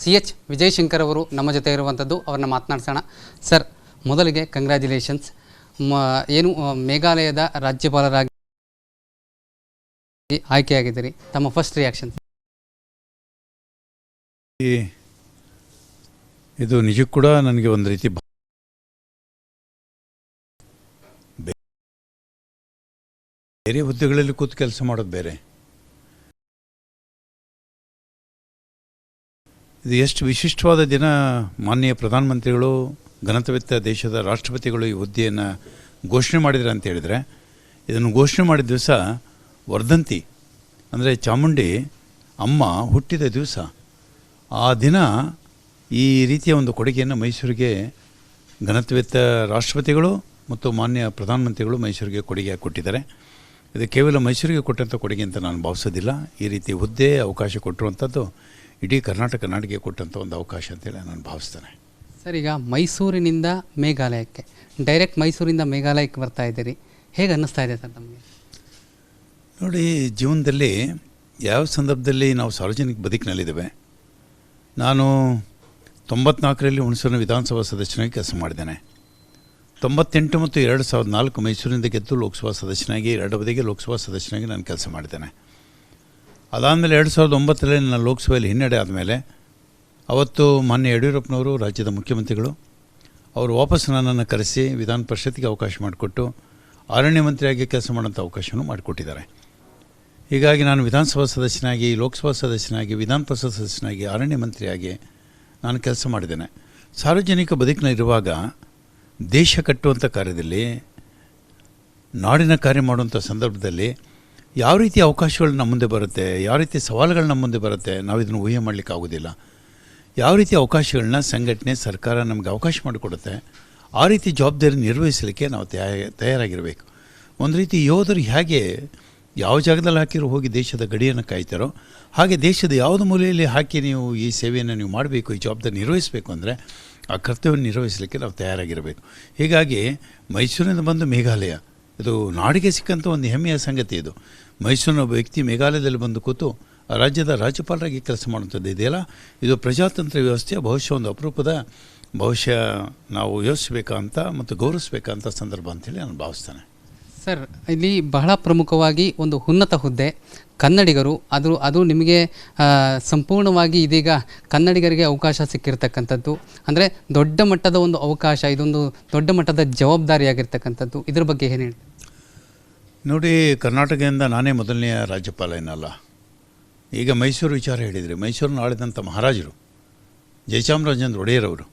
CH Vijayashankar ಅವರು ನಮ್ಮ ಜೊತೆ ಇರುವಂಥದ್ದು. ಅವ್ರನ್ನ ಮಾತನಾಡ್ಸೋಣ. ಸರ್, ಮೊದಲಿಗೆ ಕಂಗ್ರ್ಯಾಚುಲೇಷನ್ಸ್. ಏನು ಮೇಘಾಲಯದ ರಾಜ್ಯಪಾಲರಾಗಿ ಆಯ್ಕೆಯಾಗಿದ್ದೀರಿ, ತಮ್ಮ ಫಸ್ಟ್ ರಿಯಾಕ್ಷನ್? ಇದು ನಿಜಕ್ಕೂ ಕೂಡ ನನಗೆ ಒಂದು ರೀತಿ ಬೇರೆ ಹುದ್ದೆಗಳಲ್ಲಿ ಕೂತು ಕೆಲಸ ಮಾಡೋದು ಬೇರೆ. ಇದು ಎಷ್ಟು ವಿಶಿಷ್ಟವಾದ ದಿನ. ಮಾನ್ಯ ಪ್ರಧಾನಮಂತ್ರಿಗಳು, ಘನತೆವೆತ್ತ ದೇಶದ ರಾಷ್ಟ್ರಪತಿಗಳು ಈ ಹುದ್ದೆಯನ್ನು ಘೋಷಣೆ ಮಾಡಿದ್ರು ಅಂತ ಹೇಳಿದರೆ, ಇದನ್ನು ಘೋಷಣೆ ಮಾಡಿದ ದಿವಸ ವರ್ಧಂತಿ ಅಂದರೆ ಚಾಮುಂಡಿ ಅಮ್ಮ ಹುಟ್ಟಿದ ದಿವಸ. ಆ ದಿನ ಈ ರೀತಿಯ ಒಂದು ಕೊಡುಗೆಯನ್ನು ಮೈಸೂರಿಗೆ ಘನತೆವೆತ್ತ ರಾಷ್ಟ್ರಪತಿಗಳು ಮತ್ತು ಮಾನ್ಯ ಪ್ರಧಾನಮಂತ್ರಿಗಳು ಮೈಸೂರಿಗೆ ಕೊಡುಗೆ ಕೊಟ್ಟಿದ್ದಾರೆ. ಇದು ಕೇವಲ ಮೈಸೂರಿಗೆ ಕೊಟ್ಟಂಥ ಕೊಡುಗೆ ಅಂತ ನಾನು ಭಾವಿಸೋದಿಲ್ಲ. ಈ ರೀತಿ ಹುದ್ದೆ ಅವಕಾಶ ಕೊಟ್ಟಿರುವಂಥದ್ದು ಇಡೀ ಕರ್ನಾಟಕ ನಾಡಿಗೆ ಕೊಟ್ಟಂಥ ಒಂದು ಅವಕಾಶ ಅಂತೇಳಿ ನಾನು ಭಾವಿಸ್ತೇನೆ. ಸರ್, ಈಗ ಮೈಸೂರಿನಿಂದ ಮೇಘಾಲಯಕ್ಕೆ, ಡೈರೆಕ್ಟ್ ಮೈಸೂರಿಂದ ಮೇಘಾಲಯಕ್ಕೆ ಬರ್ತಾ ಇದ್ದೀರಿ, ಹೇಗೆ ಅನ್ನಿಸ್ತಾ ಇದೆ ಸರ್ ನಮಗೆ? ನೋಡಿ, ಜೀವನದಲ್ಲಿ ಯಾವ ಸಂದರ್ಭದಲ್ಲಿ ನಾವು ಸಾರ್ವಜನಿಕ ಬದುಕಿನಲ್ಲಿದ್ದೇವೆ. ನಾನು 94ರಲ್ಲಿ ಹುಣಸೂರಿನ ವಿಧಾನಸಭಾ ಸದಸ್ಯನಾಗಿ ಕೆಲಸ ಮಾಡಿದ್ದೇನೆ. 98 ಮತ್ತು 2004 ಮೈಸೂರಿನಿಂದ ಗೆದ್ದು ಲೋಕಸಭಾ ಸದಸ್ಯನಾಗಿ, 2 ಅವಧಿಗೆ ಲೋಕಸಭಾ ಸದಸ್ಯನಾಗಿ ನಾನು ಕೆಲಸ ಮಾಡಿದ್ದೇನೆ. ಅದಾದಮೇಲೆ 2009ರಲ್ಲಿ ನಾನು ಲೋಕಸಭೆಯಲ್ಲಿ ಹಿನ್ನಡೆ ಆದಮೇಲೆ ಅವತ್ತು ಮಾನ್ಯ ಯಡಿಯೂರಪ್ಪನವರು ರಾಜ್ಯದ ಮುಖ್ಯಮಂತ್ರಿಗಳು ಅವರು ವಾಪಸ್ ನನ್ನನ್ನು ಕರೆಸಿ ವಿಧಾನ ಪರಿಷತ್ಗೆ ಅವಕಾಶ ಮಾಡಿಕೊಟ್ಟು ಅರಣ್ಯ ಮಂತ್ರಿಯಾಗಿ ಕೆಲಸ ಮಾಡೋಂಥ ಅವಕಾಶವನ್ನು ಮಾಡಿಕೊಟ್ಟಿದ್ದಾರೆ. ಹೀಗಾಗಿ ನಾನು ವಿಧಾನಸಭಾ ಸದಸ್ಯನಾಗಿ, ಲೋಕಸಭಾ ಸದಸ್ಯನಾಗಿ, ವಿಧಾನ ಪರಿಷತ್ ಸದಸ್ಯನಾಗಿ, ಅರಣ್ಯ ಮಂತ್ರಿಯಾಗಿ ನಾನು ಕೆಲಸ ಮಾಡಿದ್ದೇನೆ. ಸಾರ್ವಜನಿಕ ಬದುಕಿನಲ್ಲಿರುವಾಗ ದೇಶ ಕಟ್ಟುವಂಥ ಕಾರ್ಯದಲ್ಲಿ, ನಾಡಿನ ಕಾರ್ಯ ಮಾಡುವಂಥ ಸಂದರ್ಭದಲ್ಲಿ ಯಾವ ರೀತಿ ಅವಕಾಶಗಳು ನಮ್ಮ ಮುಂದೆ ಬರುತ್ತೆ, ಯಾವ ರೀತಿ ಸವಾಲುಗಳು ನಮ್ಮ ಮುಂದೆ ಬರುತ್ತೆ, ನಾವು ಇದನ್ನು ಊಹೆ ಮಾಡಲಿಕ್ಕೆ ಆಗೋದಿಲ್ಲ. ಯಾವ ರೀತಿ ಅವಕಾಶಗಳನ್ನ ಸಂಘಟನೆ, ಸರ್ಕಾರ ನಮಗೆ ಅವಕಾಶ ಮಾಡಿಕೊಡುತ್ತೆ, ಆ ರೀತಿ ಜವಾಬ್ದಾರಿ ನಿರ್ವಹಿಸಲಿಕ್ಕೆ ನಾವು ತಯಾರಾಗಿರಬೇಕು. ಒಂದು ರೀತಿ ಯೋಧರು ಹೇಗೆ ಯಾವ ಜಾಗದಲ್ಲಿ ಹಾಕಿರೋ ಹೋಗಿ ದೇಶದ ಗಡಿಯನ್ನು ಕಾಯ್ತಾರೋ, ಹಾಗೆ ದೇಶದ ಯಾವುದೇ ಮೂಲೆಯಲ್ಲಿ ಹಾಕಿ ನೀವು ಈ ಸೇವೆಯನ್ನು ನೀವು ಮಾಡಬೇಕು, ಈ ಜವಾಬ್ದಾರಿ ನಿರ್ವಹಿಸಬೇಕು ಅಂದರೆ ಆ ಕರ್ತವ್ಯವನ್ನು ನಿರ್ವಹಿಸಲಿಕ್ಕೆ ನಾವು ತಯಾರಾಗಿರಬೇಕು. ಹೀಗಾಗಿ ಮೈಸೂರಿನಿಂದ ಬಂದು ಮೇಘಾಲಯ, ಇದು ನಾಡಿಗೆ ಸಿಕ್ಕಂಥ ಒಂದು ಹೆಮ್ಮೆಯ ಸಂಗತಿ. ಇದು ಮೈಸೂರಿನ ಒಬ್ಬ ವ್ಯಕ್ತಿ ಮೇಘಾಲಯದಲ್ಲಿ ಬಂದು ಕೂತು ಆ ರಾಜ್ಯದ ರಾಜ್ಯಪಾಲರಾಗಿ ಕೆಲಸ ಮಾಡುವಂಥದ್ದು ಇದೆಯಲ್ಲ, ಇದು ಪ್ರಜಾತಂತ್ರ ವ್ಯವಸ್ಥೆಯ ಬಹುಶಃ ಒಂದು ಅಪರೂಪದ, ಬಹುಶಃ ನಾವು ಯೋಚಿಸಬೇಕಂತ ಮತ್ತು ಗೌರವಿಸಬೇಕಂತ ಸಂದರ್ಭ ಅಂತೇಳಿ ನಾನು ಭಾವಿಸ್ತೇನೆ. ಸರ್, ಇಲ್ಲಿ ಬಹಳ ಪ್ರಮುಖವಾಗಿ ಒಂದು ಉನ್ನತ ಹುದ್ದೆ, ಕನ್ನಡಿಗರು, ಅದು ನಿಮಗೆ ಸಂಪೂರ್ಣವಾಗಿ ಇದೀಗ ಕನ್ನಡಿಗರಿಗೆ ಅವಕಾಶ ಸಿಕ್ಕಿರ್ತಕ್ಕಂಥದ್ದು, ಅಂದರೆ ದೊಡ್ಡ ಮಟ್ಟದ ಒಂದು ಅವಕಾಶ, ಇದೊಂದು ದೊಡ್ಡ ಮಟ್ಟದ ಜವಾಬ್ದಾರಿಯಾಗಿರ್ತಕ್ಕಂಥದ್ದು. ಇದ್ರ ಬಗ್ಗೆ ಏನು ಹೇಳಿ? ನೋಡಿ, ಕರ್ನಾಟಕದಿಂದ ನಾನೇ ಮೊದಲನೆಯ ರಾಜ್ಯಪಾಲ ಏನಲ್ಲ. ಈಗ ಮೈಸೂರು ವಿಚಾರ ಹೇಳಿದರೆ, ಮೈಸೂರನ್ನು ಆಳಿದಂಥ ಮಹಾರಾಜರು ಜಯಚಾಮರಾಜೇಂದ್ರ ಒಡೆಯರವರು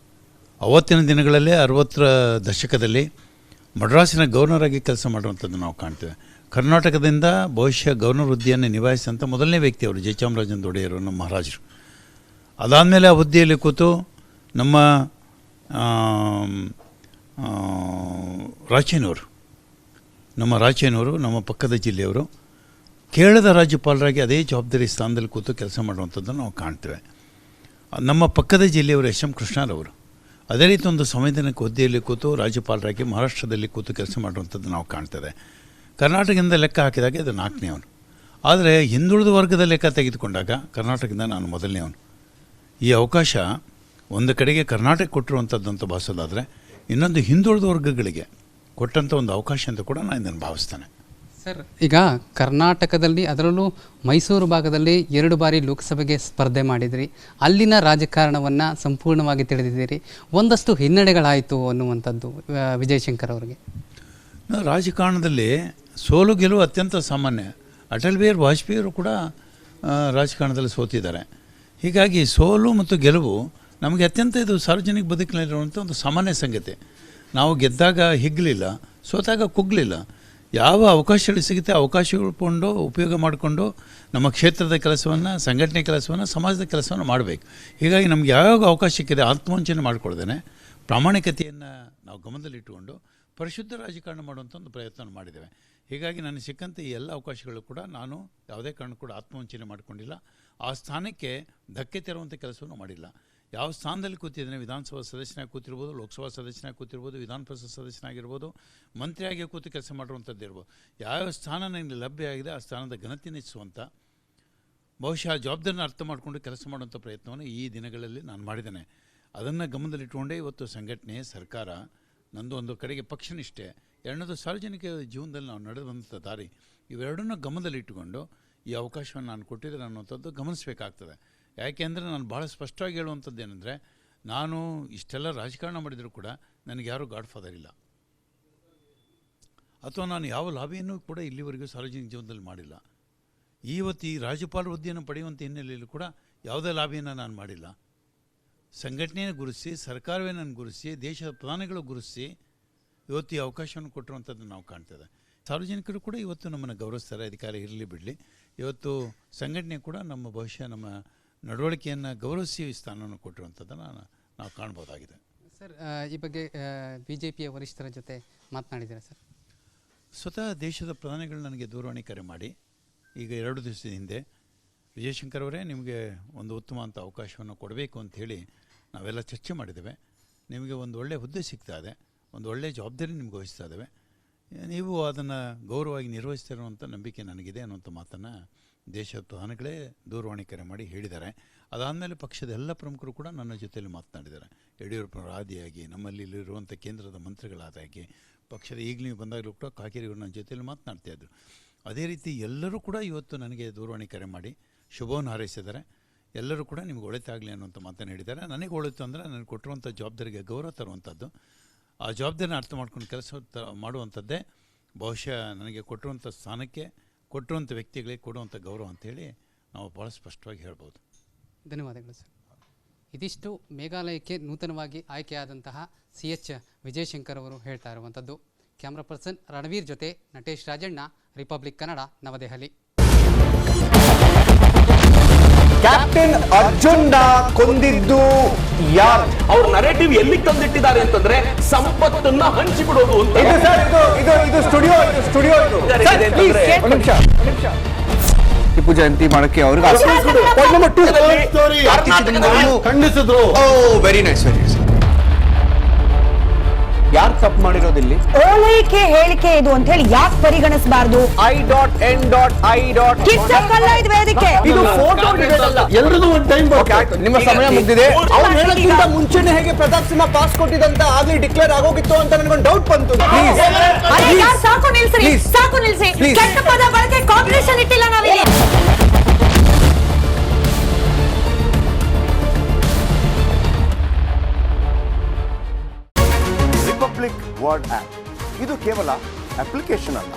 ಅವತ್ತಿನ ದಿನಗಳಲ್ಲೇ 60ರ ದಶಕದಲ್ಲಿ ಮಡ್ರಾಸಿನ ಗವರ್ನರಾಗಿ ಕೆಲಸ ಮಾಡುವಂಥದ್ದು ನಾವು ಕಾಣ್ತೇವೆ. ಕರ್ನಾಟಕದಿಂದ ಬಹುಶಃ ಗವರ್ನರ್ ಹುದ್ದೆಯನ್ನು ನಿಭಾಯಿಸಿದಂಥ ಮೊದಲನೇ ವ್ಯಕ್ತಿ ಅವರು ಜಯಚಾಮರಾಜೇಂದ್ರ ಒಡೆಯರು, ನಮ್ಮ ಮಹಾರಾಜರು. ಅದಾದಮೇಲೆ ಆ ಹುದ್ದೆಯಲ್ಲಿ ಕೂತು ನಮ್ಮ ರಾಚೇನವರು ನಮ್ಮ ಪಕ್ಕದ ಜಿಲ್ಲೆಯವರು ಕೇರಳದ ರಾಜ್ಯಪಾಲರಾಗಿ ಅದೇ ಜವಾಬ್ದಾರಿ ಸ್ಥಾನದಲ್ಲಿ ಕೂತು ಕೆಲಸ ಮಾಡುವಂಥದ್ದನ್ನು ನಾವು ಕಾಣ್ತೇವೆ. ನಮ್ಮ ಪಕ್ಕದ ಜಿಲ್ಲೆಯವರು SM ಕೃಷ್ಣರವರು ಅದೇ ರೀತಿ ಒಂದು ಸಂವಿಧಾನಿಕ ಹುದ್ದೆಯಲ್ಲಿ ಕೂತು ರಾಜ್ಯಪಾಲರಾಗಿ ಮಹಾರಾಷ್ಟ್ರದಲ್ಲಿ ಕೂತು ಕೆಲಸ ಮಾಡುವಂಥದ್ದು ನಾವು ಕಾಣ್ತದೆ. ಕರ್ನಾಟಕದಿಂದ ಲೆಕ್ಕ ಹಾಕಿದಾಗ ಇದು 4ನೇವನು. ಆದರೆ ಹಿಂದುಳಿದ ವರ್ಗದ ಲೆಕ್ಕ ತೆಗೆದುಕೊಂಡಾಗ ಕರ್ನಾಟಕದಿಂದ ನಾನು ಮೊದಲನೇವನು. ಈ ಅವಕಾಶ ಒಂದು ಕಡೆಗೆ ಕರ್ನಾಟಕ ಕೊಟ್ಟಿರುವಂಥದ್ದು ಅಂತ ಭಾವಿಸೋದಾದರೆ, ಇನ್ನೊಂದು ಹಿಂದುಳಿದ ವರ್ಗಗಳಿಗೆ ಕೊಟ್ಟಂಥ ಒಂದು ಅವಕಾಶ ಅಂತ ಕೂಡ ನಾನು ಇದನ್ನು ಭಾವಿಸ್ತೇನೆ. ಸರ್, ಈಗ ಕರ್ನಾಟಕದಲ್ಲಿ, ಅದರಲ್ಲೂ ಮೈಸೂರು ಭಾಗದಲ್ಲಿ 2 ಬಾರಿ ಲೋಕಸಭೆಗೆ ಸ್ಪರ್ಧೆ ಮಾಡಿದಿರಿ, ಅಲ್ಲಿನ ರಾಜಕಾರಣವನ್ನು ಸಂಪೂರ್ಣವಾಗಿ ತಿಳಿದಿದ್ದೀರಿ. ಒಂದಷ್ಟು ಹಿನ್ನಡೆಗಳಾಯಿತು ಅನ್ನುವಂಥದ್ದು ವಿಜಯಶಂಕರ್ ಅವರಿಗೆ. ರಾಜಕಾರಣದಲ್ಲಿ ಸೋಲು ಗೆಲುವು ಅತ್ಯಂತ ಸಾಮಾನ್ಯ. ಅಟಲ್ ಬಿಹಾರಿ ವಾಜಪೇಯಿಯವರು ಕೂಡ ರಾಜಕಾರಣದಲ್ಲಿ ಸೋತಿದ್ದಾರೆ. ಹೀಗಾಗಿ ಸೋಲು ಮತ್ತು ಗೆಲುವು ನಮಗೆ ಅತ್ಯಂತ ಇದು ಸಾರ್ವಜನಿಕ ಬದುಕಿನಲ್ಲಿರುವಂಥ ಒಂದು ಸಾಮಾನ್ಯ ಸಂಗತಿ. ನಾವು ಗೆದ್ದಾಗ ಹಿಗ್ಗಲಿಲ್ಲ, ಸೋತಾಗ ಕುಗ್ಗಲಿಲ್ಲ. ಯಾವ ಅವಕಾಶಗಳು ಸಿಗುತ್ತೆ ಅವಕಾಶಗಳು ಉಪಯೋಗ ಮಾಡಿಕೊಂಡು ನಮ್ಮ ಕ್ಷೇತ್ರದ ಕೆಲಸವನ್ನು, ಸಂಘಟನೆ ಕೆಲಸವನ್ನು, ಸಮಾಜದ ಕೆಲಸವನ್ನು ಮಾಡಬೇಕು. ಹೀಗಾಗಿ ನಮಗೆ ಯಾವಾಗ ಅವಕಾಶ ಸಿಕ್ಕಿದೆ ಆತ್ಮವಂಚನೆ ಮಾಡಿಕೊಳ್ದೇನೆ ಪ್ರಾಮಾಣಿಕತೆಯನ್ನು ನಾವು ಗಮನದಲ್ಲಿಟ್ಟುಕೊಂಡು ಪರಿಶುದ್ಧ ರಾಜಕಾರಣ ಮಾಡುವಂಥ ಒಂದು ಪ್ರಯತ್ನ ಮಾಡಿದ್ದೇವೆ. ಹೀಗಾಗಿ ನನಗೆ ಸಿಕ್ಕಂಥ ಈ ಎಲ್ಲ ಅವಕಾಶಗಳು ಕೂಡ ನಾನು ಯಾವುದೇ ಕಾರಣ ಕೂಡ ಆತ್ಮವಂಚನೆ ಮಾಡಿಕೊಂಡಿಲ್ಲ. ಆ ಸ್ಥಾನಕ್ಕೆ ಧಕ್ಕೆ ತೆರುವಂಥ ಕೆಲಸವನ್ನು ಮಾಡಿಲ್ಲ. ಯಾವ ಸ್ಥಾನದಲ್ಲಿ ಕೂತಿದ್ದೇನೆ, ವಿಧಾನಸಭಾ ಸದಸ್ಯನಾಗಿ ಕೂತಿರ್ಬೋದು, ಲೋಕಸಭಾ ಸದಸ್ಯನಾಗಿ ಕೂತಿರ್ಬೋದು, ವಿಧಾನ ಪರಿಷತ್ ಸದಸ್ಯನಾಗಿರ್ಬೋದು, ಮಂತ್ರಿಯಾಗಿ ಕೂತು ಕೆಲಸ ಮಾಡುವಂಥದ್ದು ಇರ್ಬೋದು, ಯಾವ ಸ್ಥಾನ ನನಗೆ ಲಭ್ಯ ಆಗಿದೆ ಆ ಸ್ಥಾನದ ಘನತೆ ಹೆಚ್ಚಿಸುವಂಥ ಬಹುಶಃ ಆ ಜವಾಬ್ದಾರಿನ ಅರ್ಥ ಮಾಡಿಕೊಂಡು ಕೆಲಸ ಮಾಡುವಂಥ ಪ್ರಯತ್ನವನ್ನು ಈ ದಿನಗಳಲ್ಲಿ ನಾನು ಮಾಡಿದ್ದೇನೆ. ಅದನ್ನು ಗಮನದಲ್ಲಿಟ್ಟುಕೊಂಡೇ ಇವತ್ತು ಸಂಘಟನೆ, ಸರ್ಕಾರ, ನಂದು ಒಂದು ಕಡೆಗೆ ಪಕ್ಷನಿಷ್ಠೆ, ಎರಡನೇದು ಸಾರ್ವಜನಿಕ ಜೀವನದಲ್ಲಿ ನಾವು ನಡೆದಂಥ ದಾರಿ, ಇವೆರಡನ್ನೂ ಗಮನದಲ್ಲಿಟ್ಟುಕೊಂಡು ಈ ಅವಕಾಶವನ್ನು ನಾನು ಕೊಟ್ಟಿದ್ದೇನೆ ಅನ್ನುವಂಥದ್ದು ಗಮನಿಸಬೇಕಾಗ್ತದೆ. ಯಾಕೆಂದರೆ ನಾನು ಭಾಳ ಸ್ಪಷ್ಟವಾಗಿ ಹೇಳುವಂಥದ್ದು ಏನಂದರೆ, ನಾನು ಇಷ್ಟೆಲ್ಲ ರಾಜಕಾರಣ ಮಾಡಿದರೂ ಕೂಡ ನನಗೆ ಯಾರೂ ಗಾಡ್ ಫಾದರ್ ಇಲ್ಲ, ಅಥವಾ ನಾನು ಯಾವ ಲಾಭಿಯನ್ನು ಕೂಡ ಇಲ್ಲಿವರೆಗೂ ಸಾರ್ವಜನಿಕ ಜೀವನದಲ್ಲಿ ಮಾಡಿಲ್ಲ. ಇವತ್ತು ಈ ರಾಜ್ಯಪಾಲ ಹುದ್ದೆಯನ್ನು ಪಡೆಯುವಂಥ ಹಿನ್ನೆಲೆಯಲ್ಲೂ ಕೂಡ ಯಾವುದೇ ಲಾಭಿಯನ್ನು ನಾನು ಮಾಡಿಲ್ಲ. ಸಂಘಟನೆಯನ್ನು ಗುರುತಿಸಿ, ಸರ್ಕಾರವೇ ನನ್ನ ಗುರುತಿಸಿ, ದೇಶದ ಪ್ರಧಾನಿಗಳು ಗುರುತಿಸಿ ಇವತ್ತು ಈ ಅವಕಾಶವನ್ನು ಕೊಟ್ಟಿರುವಂಥದ್ದು ನಾವು ಕಾಣ್ತದೆ. ಸಾರ್ವಜನಿಕರು ಕೂಡ ಇವತ್ತು ನಮ್ಮನ್ನು ಗೌರವಿಸ್ತಾರೆ, ಅಧಿಕಾರ ಇರಲಿ ಬಿಡಲಿ. ಇವತ್ತು ಸಂಘಟನೆ ಕೂಡ ನಮ್ಮ ಭವಿಷ್ಯ, ನಮ್ಮ ನಡವಳಿಕೆಯನ್ನು ಗೌರವಿಸಿ ಸ್ಥಾನವನ್ನು ಕೊಟ್ಟಿರುವಂಥದ್ದನ್ನು ನಾವು ಕಾಣ್ಬೋದಾಗಿದೆ. ಸರ್, ಈ ಬಗ್ಗೆ BJPಯ ವರಿಷ್ಠರ ಜೊತೆ ಮಾತನಾಡಿದ್ದೀರಾ ಸರ್? ಸ್ವತಃ ದೇಶದ ಪ್ರಧಾನಿಗಳು ನನಗೆ ದೂರವಾಣಿ ಕರೆ ಮಾಡಿ ಈಗ 2 ದಿವಸದ ಹಿಂದೆ, ವಿಜಯಶಂಕರ್ ಅವರೇ, ನಿಮಗೆ ಒಂದು ಉತ್ತಮ ಅಂತ ಅವಕಾಶವನ್ನು ಕೊಡಬೇಕು ಅಂಥೇಳಿ ನಾವೆಲ್ಲ ಚರ್ಚೆ ಮಾಡಿದ್ದೇವೆ. ನಿಮಗೆ ಒಂದು ಒಳ್ಳೆಯ ಹುದ್ದೆ ಸಿಗ್ತಾ ಇದೆ, ಒಂದು ಒಳ್ಳೆಯ ಜವಾಬ್ದಾರಿ ನಿಮ್ಗೆ ವಹಿಸ್ತಾ ಇದ್ದೇವೆ, ನೀವು ಅದನ್ನು ಗೌರವವಾಗಿ ನಿರ್ವಹಿಸ್ತಿರುವಂಥ ನಂಬಿಕೆ ನನಗಿದೆ ಅನ್ನುವಂಥ ಮಾತನ್ನು ದೇಶದ ಪ್ರಧಾನಿಗಳೇ ದೂರವಾಣಿ ಕರೆ ಮಾಡಿ ಹೇಳಿದ್ದಾರೆ. ಅದಾದಮೇಲೆ ಪಕ್ಷದ ಎಲ್ಲ ಪ್ರಮುಖರು ಕೂಡ ನನ್ನ ಜೊತೆಯಲ್ಲಿ ಮಾತನಾಡಿದ್ದಾರೆ. ಯಡಿಯೂರಪ್ಪನವರ ಆದಿಯಾಗಿ, ನಮ್ಮಲ್ಲಿ ಇಲ್ಲಿರುವಂಥ ಕೇಂದ್ರದ ಮಂತ್ರಿಗಳಾದಾಗಿ, ಪಕ್ಷದ ಈಗಲೂ ಬಂದಾಗಲೂ ಕೂಡ ಕಾಕೇರಿಯವರು ನನ್ನ ಜೊತೆಯಲ್ಲಿ ಮಾತನಾಡ್ತಾಯಿದ್ರು. ಅದೇ ರೀತಿ ಎಲ್ಲರೂ ಕೂಡ ಇವತ್ತು ನನಗೆ ದೂರವಾಣಿ ಕರೆ ಮಾಡಿ ಶುಭವನ್ನು ಹಾರೈಸಿದ್ದಾರೆ. ಎಲ್ಲರೂ ಕೂಡ ನಿಮ್ಗೆ ಒಳಿತಾಗಲಿ ಅನ್ನುವಂಥ ಮಾತನ್ನು ಹೇಳಿದ್ದಾರೆ. ನನಗೆ ಒಳಿತು ಅಂದರೆ ನನಗೆ ಕೊಟ್ಟಿರುವಂಥ ಜವಾಬ್ದಾರಿಗೆ ಗೌರವ ತರುವಂಥದ್ದು, ಆ ಜವಾಬ್ದಾರಿನ ಅರ್ಥ ಮಾಡ್ಕೊಂಡು ಕೆಲಸ ಮಾಡುವಂಥದ್ದೇ ಬಹುಶಃ ನನಗೆ ಕೊಟ್ಟಿರುವಂಥ ಸ್ಥಾನಕ್ಕೆ, ಕೊಟ್ಟಿರುವಂಥ ವ್ಯಕ್ತಿಗಳಿಗೆ ಕೊಡುವಂಥ ಗೌರವ ಅಂಥೇಳಿ ನಾವು ಭಾಳ ಸ್ಪಷ್ಟವಾಗಿ ಹೇಳ್ಬೋದು. ಧನ್ಯವಾದಗಳು ಸರ್. ಇದಿಷ್ಟು ಮೇಘಾಲಯಕ್ಕೆ ನೂತನವಾಗಿ ಆಯ್ಕೆಯಾದಂತಹ CH ವಿಜಯಶಂಕರ್ ಅವರು ಹೇಳ್ತಾ ಇರುವಂಥದ್ದು. ಕ್ಯಾಮ್ರಾ ಪರ್ಸನ್ ರಣವೀರ್ ಜೊತೆ ನಟೇಶ್ ರಾಜಣ್ಣ, ರಿಪಬ್ಲಿಕ್ ಕನ್ನಡ, ನವದೆಹಲಿ. ಕ್ಯಾಪ್ಟನ್ ಅರ್ಜುನ್ನ ಕೊಂದಿದ್ದು ಯಾರು? ಅವ್ರ ನರೇಟಿವ್ ಎಲ್ಲಿ ತಂದಿಟ್ಟಿದ್ದಾರೆ ಅಂತಂದ್ರೆ ಸಂಪತ್ತನ್ನ ಹಂಚಿಬಿಡೋದು ಅಂತ. ಇದು ಸರ್, ಇದು ಸ್ಟುಡಿಯೋ ಟಿಪ್ಪು ಜಯಂತಿ ಮಾಡಕ್ಕೆ ಅವ್ರಿಗೆ ಖಂಡಿಸಿದ್ರು. Very nice. ಯಾರು ತಪ್ಪು ಮಾಡಿರೋದಿಲ್ಲಿ? ಓಲೈಕೆ ಹೇಳಿಕೆ ಇದು ಅಂತ ಹೇಳಿ ಯಾಕೆ ಪರಿಗಣಿಸಬಾರದು? I.N.I. ಇದು ವೇದಿಕೆ, ಇದು ಫೋಟೋ ಎಲ್ಲರದು ಒಂದು ಟೈಮ್. ನಿಮ್ಮ ಸಮಯ ಮುಗಿದಿದೆ. ಅವ್ರು ಹೇಳೋಕ್ಕಿಂತ ಮುಂಚೆನೆ ಹೇಗೆ ಪ್ರತಾಪ್ ಸಿಂಹ ಪಾಸ್ ಕೊಟ್ಟಿದಂತ ಆಗ್ಲಿ ಡಿಕ್ಲೇರ್ ಆಗೋಗಿತ್ತು ಅಂತ ನನಗೊಂದು ಡೌಟ್ ಬಂತು. ಸಾಕು ನಿಲ್ಸಿ, ಸಾಕು ನಿಲ್ಸಿ. ಕೆಟ್ಟ ಪದ ಬಳಕೆ ಕಾಂಪಿಟೇಷನ್ ಇಟ್ಟಿಲ್ಲ ನಾವಿಲ್ಲಿ. ರಿಪಬ್ಲಿಕ್ ವರ್ಡ್ ಆಪ್ ಇದು ಕೇವಲ ಅಪ್ಲಿಕೇಶನ್ ಅಲ್ಲ,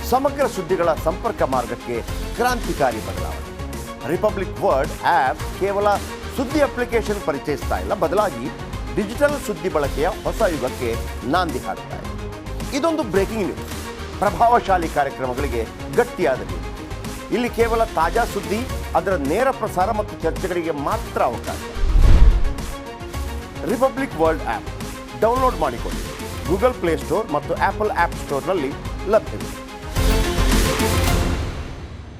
ಸಮಗ್ರ ಸುದ್ದಿಗಳ ಸಂಪರ್ಕ ಮಾರ್ಗಕ್ಕೆ ಕ್ರಾಂತಿಕಾರಿ ಬದಲಾವಣೆ. ರಿಪಬ್ಲಿಕ್ ವರ್ಡ್ ಆಪ್ ಕೇವಲ ಸುದ್ದಿ ಅಪ್ಲಿಕೇಶನ್ ಪರಿಚಯಿಸ್ತಾ ಇಲ್ಲ, ಬದಲಾಗಿ ಡಿಜಿಟಲ್ ಸುದ್ದಿ ಬಳಕೆಯ ಹೊಸ ಯುಗಕ್ಕೆ ನಾಂದಿ ಹಾಡ್ತಾ ಇದೆ. ಇದೊಂದು ಬ್ರೇಕಿಂಗ್ ನ್ಯೂಸ್, ಪ್ರಭಾವಶಾಲಿ ಕಾರ್ಯಕ್ರಮಗಳಿಗೆ ಗಟ್ಟಿಯಾದ ನ್ಯೂಸ್. ಇಲ್ಲಿ ಕೇವಲ ತಾಜಾ ಸುದ್ದಿ, ಅದರ ನೇರ ಪ್ರಸಾರ ಮತ್ತು ಚರ್ಚೆಗಳಿಗೆ ಮಾತ್ರ ಅವಕಾಶ. ರಿಪಬ್ಲಿಕ್ ವರ್ಲ್ಡ್ ಆಪ್ ಡೌನ್ಲೋಡ್ ಮಾಡಿಕೊಳ್ಳಿ. ಗೂಗಲ್ ಪ್ಲೇ ಸ್ಟೋರ್ ಮತ್ತು ಆಪಲ್ ಆಪ್ ಸ್ಟೋರ್ನಲ್ಲಿ ಲಭ್ಯವಿದೆ.